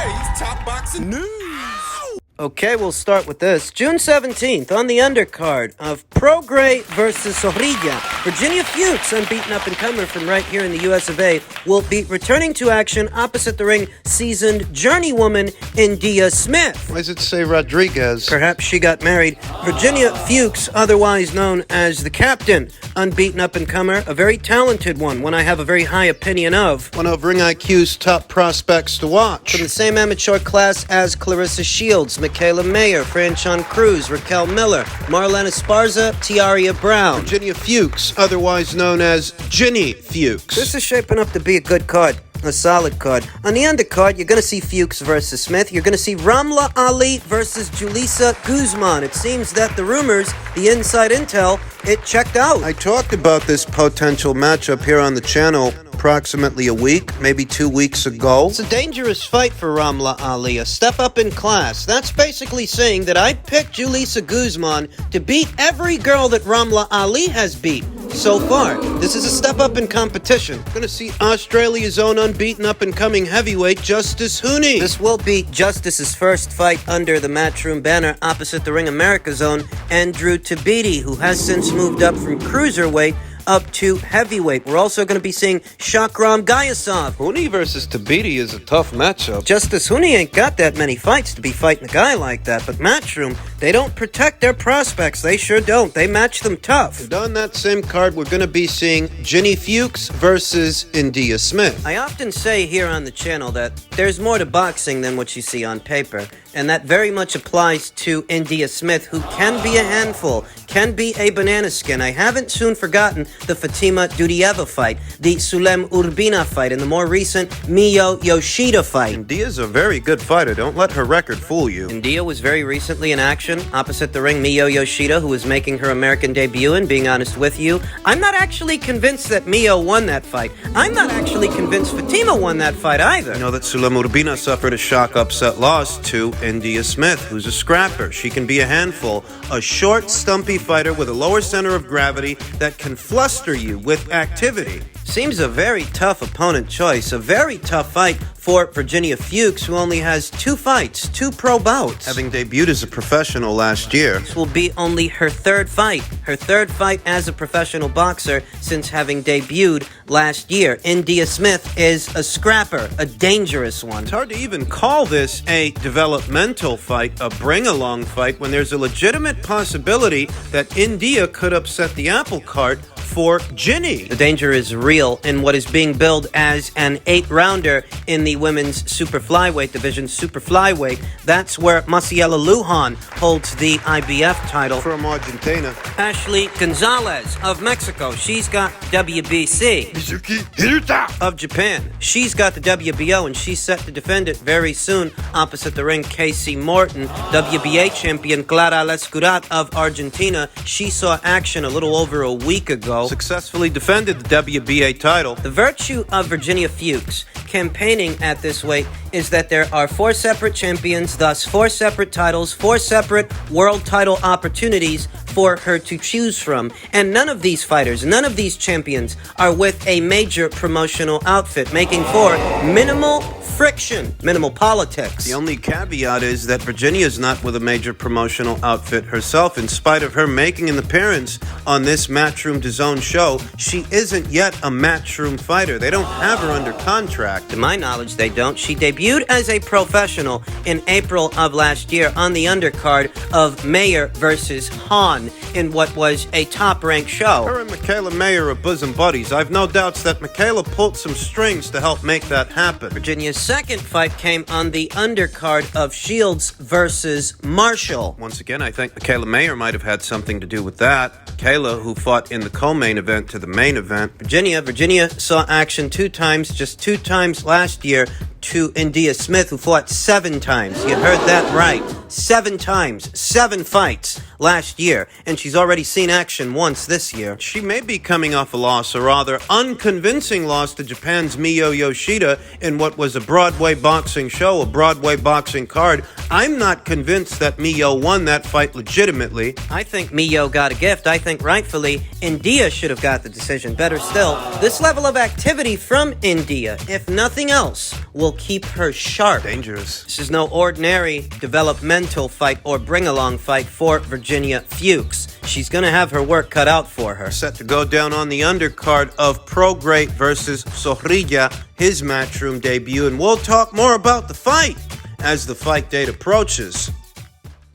today's top boxing news. Okay, we'll start with this. June 17th, on the undercard of Prograis versus Zorrilla, Virginia Fuchs, unbeaten up-and-comer from right here in the US of A, will be returning to action opposite the ring seasoned journeywoman India Smith. Why does it say Rodriguez? Perhaps she got married. Virginia Fuchs, otherwise known as the Captain, unbeaten up-and-comer, a very talented one I have a very high opinion of. One of Ring IQ's top prospects to watch. From the same amateur class as Clarissa Shields, Michaela Mayer, Franchon Cruz, Raquel Miller, Marlena Esparza, Tiaria Brown. Virginia Fuchs, otherwise known as Ginny Fuchs. This is shaping up to be a good card. A solid card. On the undercard, you're going to see Fuchs versus Smith. You're going to see Ramla Ali versus Julissa Guzman. It seems that the rumors, the inside intel, it checked out. I talked about this potential matchup here on the channel approximately a week, maybe 2 weeks ago. It's a dangerous fight for Ramla Ali, a step up in class. That's basically saying that I'd pick Julissa Guzman to beat every girl that Ramla Ali has beat so far. This is a step up in competition. We're gonna see Australia's own unbeaten up-and-coming heavyweight Justice Hooney. This will be Justice's first fight under the Matchroom banner opposite the Ring America's own Andrew Tabiti, who has since moved up from cruiserweight up to heavyweight. We're also going to be seeing Shakram Gayasov. Hooney versus Tabiti is a tough matchup. Justice Hooney ain't got that many fights to be fighting a guy like that, but Matchroom, they don't protect their prospects. They sure don't. They match them tough. And on that same card, we're going to be seeing Ginny Fuchs versus India Smith. I often say here on the channel that there's more to boxing than what you see on paper, and that very much applies to India Smith, who can be a handful, can be a banana skin. I haven't soon forgotten the Fatima Dudieva fight, the Sulem Urbina fight, and the more recent Miyo Yoshida fight. India's a very good fighter. Don't let her record fool you. India was very recently in action opposite the ring Miyo Yoshida, who was making her American debut, and being honest with you, I'm not actually convinced that Miyo won that fight. I'm not actually convinced Fatima won that fight either. You know that Sulem Urbina suffered a shock upset loss to India Smith, who's a scrapper. She can be a handful, a short, stumpy fighter with a lower center of gravity that can fluster you with activity. Seems a very tough opponent choice, a very tough fight for Virginia Fuchs, who only has 2 fights, 2 pro bouts. Having debuted as a professional last year. This will be only her third fight as a professional boxer since having debuted last year. India Smith is a scrapper, a dangerous one. It's hard to even call this a developmental fight, a bring-along fight, when there's a legitimate possibility that India could upset the apple cart for Ginny. The danger is real in what is being billed as an 8-rounder in the women's super flyweight division, super flyweight. That's where Maciela Lujan holds the IBF title. From Argentina. Ashley Gonzalez of Mexico. She's got WBC. Of Japan. She's got the WBO, and she's set to defend it very soon opposite the ring Casey Morton. WBA champion Clara Lescurat of Argentina. She saw action a little over a week ago. Successfully defended the WBA title. The virtue of Virginia Fuchs campaigning at this weight is that there are 4 separate champions, thus 4 separate titles, 4 separate world title opportunities for her to choose from. And none of these fighters, none of these champions are with a major promotional outfit, making for minimal friction, minimal politics. The only caveat is that Virginia is not with a major promotional outfit herself. In spite of her making an appearance on this Matchroom DAZN show, she isn't yet a Matchroom fighter. They don't have her under contract. To my knowledge, they don't. She debuted as a professional in April of last year on the undercard of Mayer versus Hahn in what was a top-ranked show. Her and Michaela Mayer are bosom buddies. I've no doubts that Michaela pulled some strings to help make that happen. Virginia's second fight came on the undercard of Shields versus Marshall. Once again, I think Michaela Mayer might have had something to do with that. Michaela, who fought in the co-main event to the main event. Virginia saw action 2 times, just 2 times last year, to India Smith, who fought 7 times. You heard that right. 7 times, 7 fights last year, and she's already seen action once this year. She may be coming off a loss, a rather unconvincing loss to Japan's Miyo Yoshida in what was a Broadway boxing show, a Broadway boxing card. I'm not convinced that Miyo won that fight legitimately. I think Miyo got a gift. I think rightfully India should have got the decision. Better still, this level of activity from India, if nothing else, will will keep her sharp. Dangerous. This is no ordinary developmental fight or bring-along fight for Virginia Fuchs. She's going to have her work cut out for her. Set to go down on the undercard of Prograis versus Zorrilla, his Matchroom debut, and we'll talk more about the fight as the fight date approaches.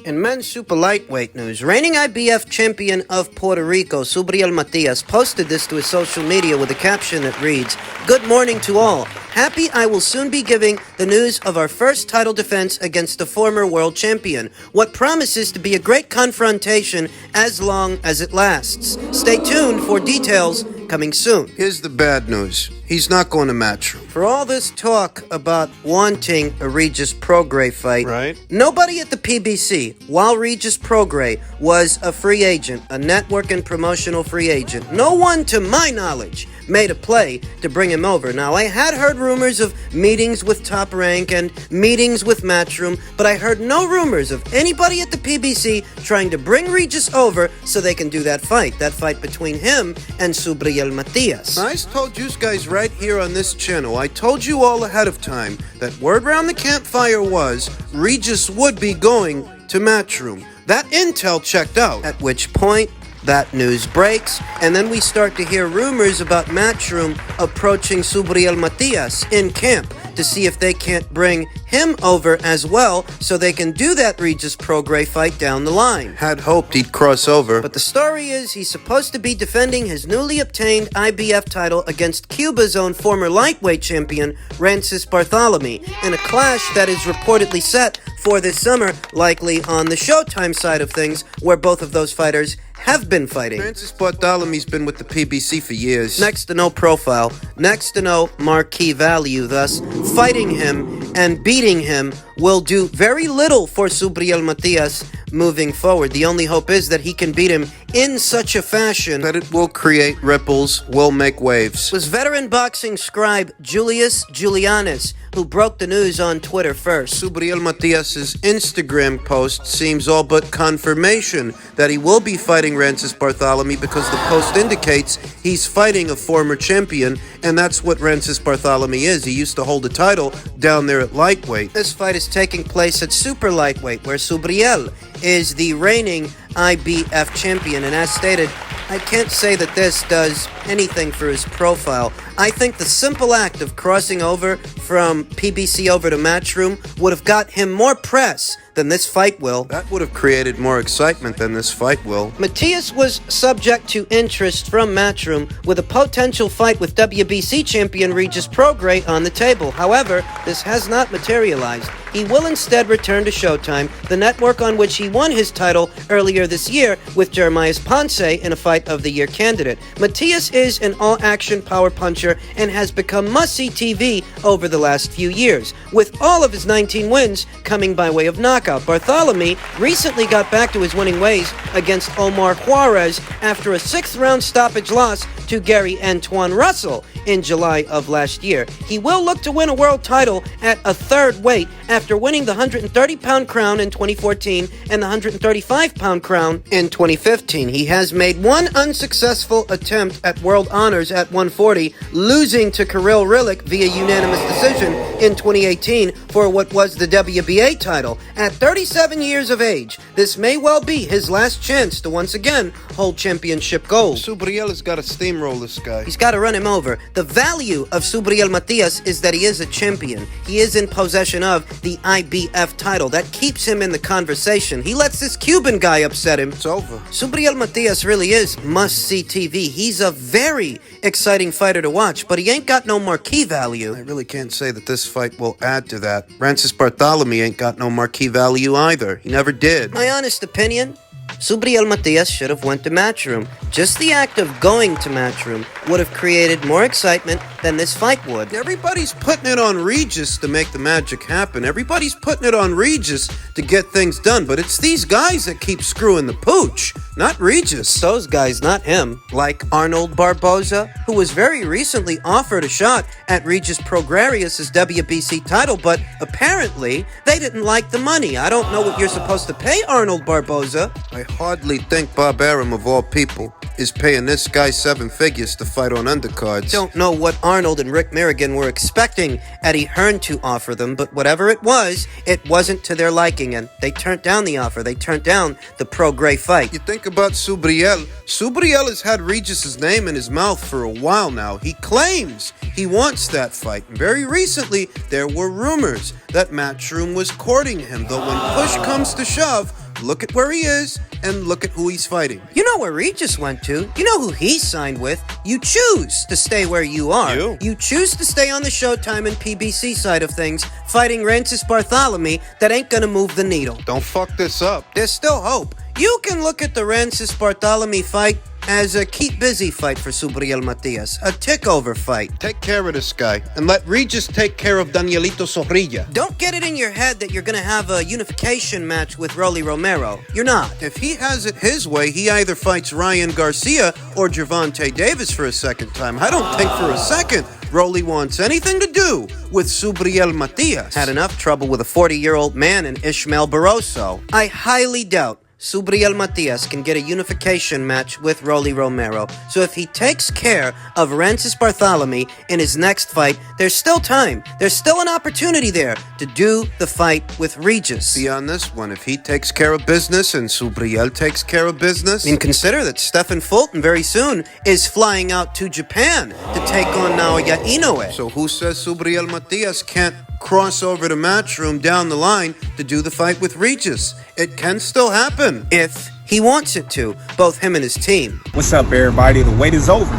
In men's super lightweight news, reigning IBF champion of Puerto Rico, Subriel Matias, posted this to his social media with a caption that reads, "Good morning to all. Happy I will soon be giving the news of our first title defense against the former world champion. What promises to be a great confrontation as long as it lasts. Stay tuned for details coming soon." Here's the bad news. He's not going to Matchroom. For all this talk about wanting a Regis Prograis fight, Right. Nobody at the PBC, while Regis Prograis was a free agent, a network and promotional free agent, no one, to my knowledge, made a play to bring him over. Now, I had heard rumors of meetings with Top Rank and meetings with Matchroom, but I heard no rumors of anybody at the PBC trying to bring Regis over so they can do that fight between him and Subriel Matias. I told you guys right here on this channel, I told you all ahead of time that word round the campfire was Regis would be going to Matchroom. That intel checked out. At which point, that news breaks, and then we start to hear rumors about Matchroom approaching Subriel Matias in camp to see if they can't bring him over as well so they can do that Regis Prograis fight down the line. Had hoped he'd cross over. But the story is he's supposed to be defending his newly obtained IBF title against Cuba's own former lightweight champion, Rancis Barthelemy, in a clash that is reportedly set for this summer, likely on the Showtime side of things, where both of those fighters have been fighting. Rancis Barthelemy's been with the PBC for years. Next to no profile, next to no marquee value, thus fighting him and beating him will do very little for Subriel Matias moving forward. The only hope is that he can beat him in such a fashion that it will create ripples, will make waves. It was veteran boxing scribe Julius Julianis who broke the news on Twitter first. Subriel Matias' Instagram post seems all but confirmation that he will be fighting Rancis Barthelemy because the post indicates he's fighting a former champion, and that's what Rancis Barthelemy is. He used to hold a title down there at lightweight. This fight is taking place at super lightweight, where Subriel is the reigning IBF champion, and as stated, I can't say that this does anything for his profile. I think the simple act of crossing over from PBC over to Matchroom would have got him more press than this fight will. That would have created more excitement than this fight will. Matias was subject to interest from Matchroom with a potential fight with WBC champion Regis Prograis on the table. However, this has not materialized. He will instead return to Showtime, the network on which he won his title earlier this year with Jeremias Ponce in a Fight of the Year candidate. Matias is an all-action power puncher and has become must-see TV over the last few years, with all of his 19 wins coming by way of knockout. Barthelemy recently got back to his winning ways against Omar Juarez after a 6th-round stoppage loss to Gary Antoine Russell in July of last year. He will look to win a world title at a third weight after winning the 130-pound crown in 2014 and the 135-pound crown in 2015. He has made one unsuccessful attempt at world honors at 140, losing to Kirill Rillik via unanimous decision in 2018 for what was the WBA title. At 37 years of age, this may well be his last chance to once again hold championship gold. Subriel has got to steamroll this guy. He's got to run him over. The value of Subriel Matias is that he is a champion. He is in possession of the IBF title. That keeps him in the conversation. He lets this Cuban guy upset him. It's over. Subriel Matias really is must-see TV. He's a very exciting fighter to watch, but he ain't got no marquee value. I really can't say that this fight will add to that. Rancis Barthelemy ain't got no marquee value either. He never did. My honest opinion, Subriel Matias should have went to Matchroom. Just the act of going to Matchroom would have created more excitement than this fight would. Everybody's putting it on Regis to make the magic happen. Everybody's putting it on Regis to get things done, but it's these guys that keep screwing the pooch, not Regis. Those guys, not him. Like Arnold Barboza, who was very recently offered a shot at Regis Prograis' WBC title, but apparently they didn't like the money. I don't know what you're supposed to pay Arnold Barboza. I hardly think Bob Arum, of all people, is paying this guy 7 figures to fight on undercards. Don't know what Arnold and Rick Merrigan were expecting Eddie Hearn to offer them, but whatever it wasn't to their liking, and they turned down the offer. They turned down the Prograis fight. You think about Subriel. Subriel has had Regis's name in his mouth for a while now. He claims he wants that fight. And very recently, there were rumors that Matchroom was courting him, though when push comes to shove, look at where he is and look at who he's fighting. You know where Regis went to. You know who he signed with. You choose to stay where you are. You choose to stay on the Showtime and PBC side of things, fighting Barthelemy that ain't gonna move the needle. Don't fuck this up. There's still hope. You can look at the Barthelemy fight as a keep busy fight for Subriel Matias, a tick-over fight. Take care of this guy, and let Regis take care of Danielito Zorrilla. Don't get it in your head that you're gonna have a unification match with Rolly Romero. You're not. If he has it his way, he either fights Ryan Garcia or Gervonta Davis for a second time. I don't think for a second Rolly wants anything to do with Subriel Matias. Had enough trouble with a 40-year-old man in Ishmael Barroso. I highly doubt Subriel Matias can get a unification match with Rolly Romero. So if he takes care of Barthelemy in his next fight, there's still time. There's still an opportunity there to do the fight with Regis. Beyond this one, if he takes care of business and Subriel takes care of business... I mean, consider that Stephen Fulton very soon is flying out to Japan to take on Naoya Inoue. So who says Subriel Matias can't cross over to Matchroom down the line to do the fight with Regis? It can still happen. If he wants it to, both him and his team. What's up, everybody? The wait is over.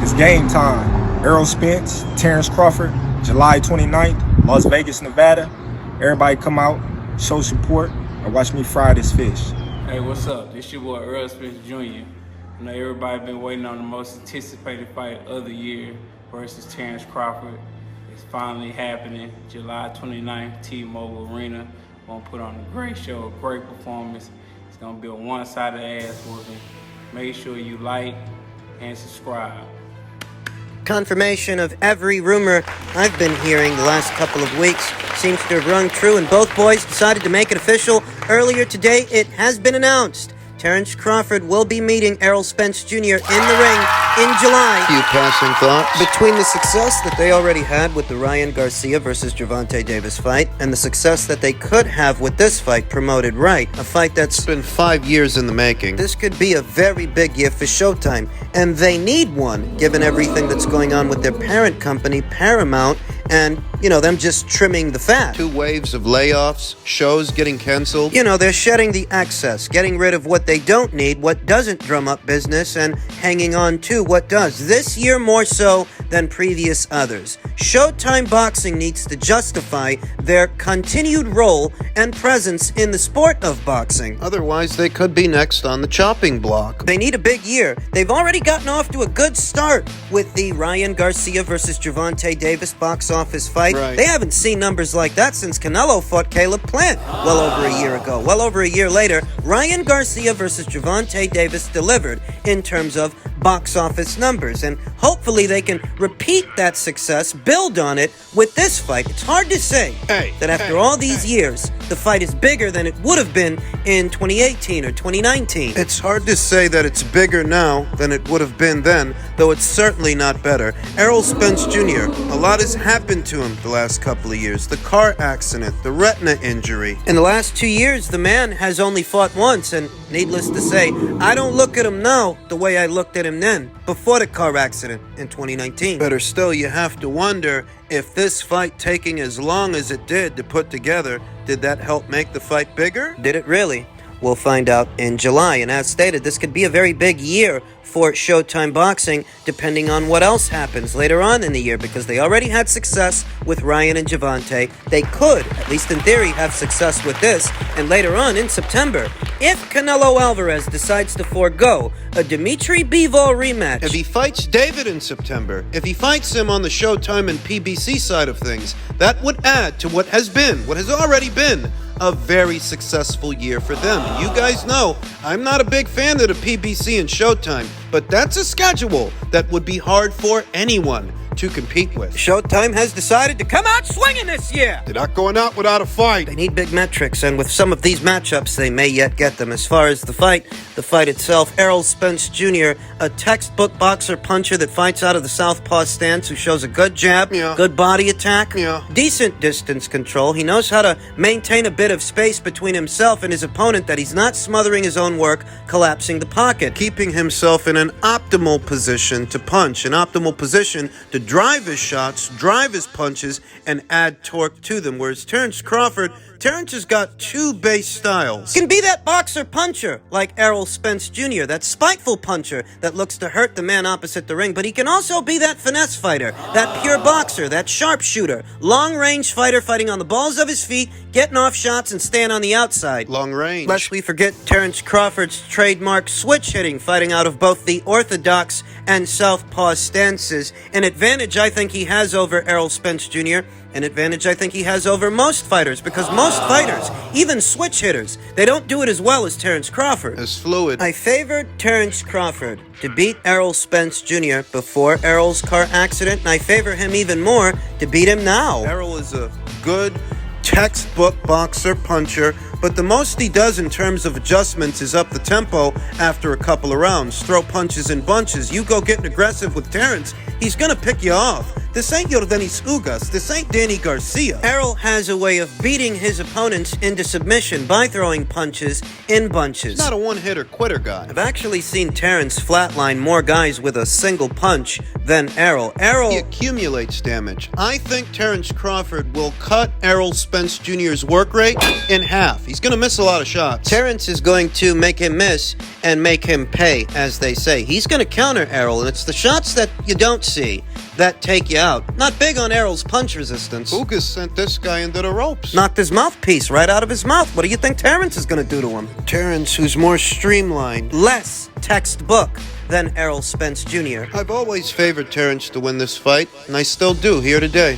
It's game time. Errol Spence, Terrence Crawford, July 29th, Las Vegas, Nevada. Everybody come out, show support, and watch me fry this fish. Hey, what's up? This your boy Errol Spence Jr. I know everybody been waiting on the most anticipated fight of the year versus Terrence Crawford. It's finally happening, July 29th, T-Mobile Arena. Gonna put on a great show, a great performance. It's gonna be a one-sided ass whooping. Make sure you like and subscribe. Confirmation of every rumor I've been hearing the last couple of weeks seems to have rung true, and both boys decided to make it official. Earlier today, it has been announced. Terrence Crawford will be meeting Errol Spence Jr. in the ring in July. Few passing thoughts? Between the success that they already had with the Ryan Garcia versus Gervonta Davis fight and the success that they could have with this fight promoted right, a fight that's been 5 years in the making. This could be a very big year for Showtime, and they need one given everything that's going on with their parent company, Paramount, and, them just trimming the fat. 2 waves of layoffs, shows getting canceled. They're shedding the excess, getting rid of what they don't need, what doesn't drum up business, and hanging on to what does. This year more so than previous others. Showtime Boxing needs to justify their continued role and presence in the sport of boxing. Otherwise, they could be next on the chopping block. They need a big year. They've already gotten off to a good start with the Ryan Garcia versus Gervonta Davis box office fight. Right. They haven't seen numbers like that since Canelo fought Caleb Plant well over a year ago. Well over a year later, Ryan Garcia versus Gervonta Davis delivered in terms of box office numbers, and hopefully they can repeat that success, build on it with this fight. It's hard to say that after all these years, the fight is bigger than it would have been in 2018 or 2019. It's hard to say that it's bigger now than it would have been then, though it's certainly not better. Errol Spence Jr., a lot has happened to him the last couple of years. The car accident, the retina injury. In the last 2 years, the man has only fought once, and needless to say, I don't look at him now the way I looked at him then, before the car accident in 2019. Better still, you have to wonder if this fight taking as long as it did to put together, did that help make the fight bigger? Did it really? We'll find out in July, and as stated, this could be a very big year for Showtime Boxing, depending on what else happens later on in the year, because they already had success with Ryan and Gervonta. They could, at least in theory, have success with this, and later on in September, if Canelo Alvarez decides to forego a Dimitri Bivol rematch. If he fights David in September, if he fights him on the Showtime and PBC side of things, that would add to what has already been, a very successful year for them. And you guys know, I'm not a big fan of the PBC and Showtime, but that's a schedule that would be hard for anyone to compete with. Showtime has decided to come out swinging this year. They're not going out without a fight. They need big metrics, and with some of these matchups, they may yet get them. As far as the fight itself, Errol Spence Jr., a textbook boxer puncher that fights out of the southpaw stance, who shows a good jab, good body attack, decent distance control. He knows how to maintain a bit of space between himself and his opponent, that he's not smothering his own work, collapsing the pocket. Keeping himself in an optimal position to punch, an optimal position to drive his shots, drive his punches, and add torque to them. Whereas Terence Crawford, Terence has got two base styles. He can be that boxer puncher like Errol Spence Jr., that spiteful puncher that looks to hurt the man opposite the ring, but he can also be that finesse fighter, that pure boxer, that sharpshooter, long-range fighter fighting on the balls of his feet, getting off shots and staying on the outside. Long range. Lest we forget Terence Crawford's trademark switch hitting, fighting out of both the orthodox and southpaw stances. An advantage I think he has over Errol Spence Jr., an advantage I think he has over most fighters, because most fighters, even switch hitters, they don't do it as well as Terence Crawford. As fluid. I favored Terence Crawford to beat Errol Spence Jr. before Errol's car accident, and I favor him even more to beat him now. Errol is a good textbook boxer puncher, but the most he does in terms of adjustments is up the tempo after a couple of rounds. Throw punches in bunches. You go getting aggressive with Terence, he's gonna pick you off. This ain't Yordenis Ugas. This ain't Danny Garcia. Errol has a way of beating his opponents into submission by throwing punches in bunches. He's not a one-hitter quitter guy. I've actually seen Terence flatline more guys with a single punch than Errol. He accumulates damage. I think Terence Crawford will cut Errol Spence Jr.'s work rate in half. He's going to miss a lot of shots. Terence is going to make him miss and make him pay, as they say. He's going to counter Errol, and it's the shots that you don't see that take you out. Not big on Errol's punch resistance. Ugas sent this guy into the ropes. Knocked his mouthpiece right out of his mouth. What do you think Terence is going to do to him? Terence, who's more streamlined. Less textbook than Errol Spence Jr. I've always favored Terence to win this fight, and I still do here today.